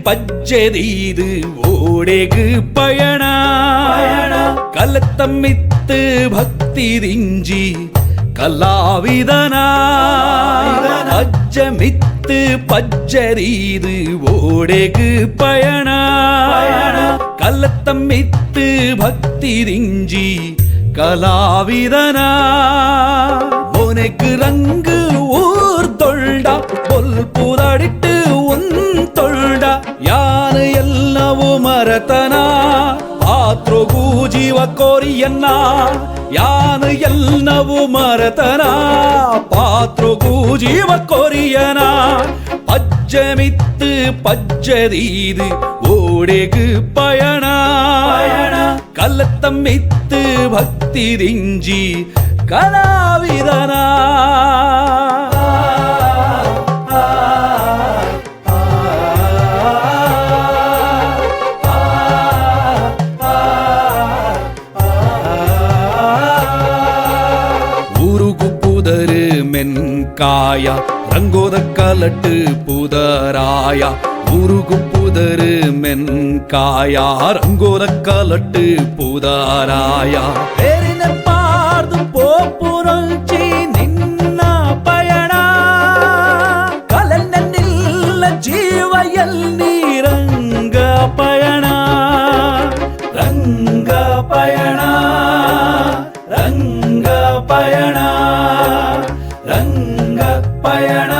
ಪಜ್ಜೆದೀದು ಓಡೆಗು ಪಯಣ ಕಲತಮ್ಮಿತ್ತು ಭಕ್ತಿ ದಿಂಜಿ ಕಲಾವಿದನ ಅಜ್ಜಮಿತ್ತು ಪಜ್ಜರೀದು ಓಡೆಗು ಪಯಣ ಕಲತಮ್ಮಿತ್ತು ಭಕ್ತಿ ದಿಂಜಿ ಕಲಾವಿದನ உனக்கு ரங்கு ஊர் தொல்டா பொல் புதடிட்டு உன் தொல்டா யாரு ಎಲ್ಲವೂ ಮರತನ ಪಾತ್ರೋಗೂ ಜೀವ ಕೋರಿಯನ್ನ ಯಾನು ಎಲ್ಲವೂ ಮರತನ ಪಾತ್ರೋಗೂ ಜೀವ ಕೋರಿಯನ ಪಜ್ಜಮಿತ್ತು ಪಜ್ಜದೀದು ಓಡೆಗು ಪಯಣ ಕಲತಮ್ಮಿತ್ತು ಭಕ್ತಿ ದಿಂಜಿ ಕಲಾವಿದನ ಊರುಗು ಪುದರು ಮೆನ್ಕಾಯ ರಂಗೋದ ಕಲಟ್ಟು ಪುದರಾಯ ಊರುಗು ಪುದರು ಮೆನ್ಕಾಯ ರಂಗೋದ ಕಲಟ್ಟು ಪುದರಾಯ போப்புரஞ்சி நின்ன பயண கலனில்ல ஜீவயல் நீரங்க பயண ರಂಗ பயண ರಂಗ பயண ರಂಗ பயண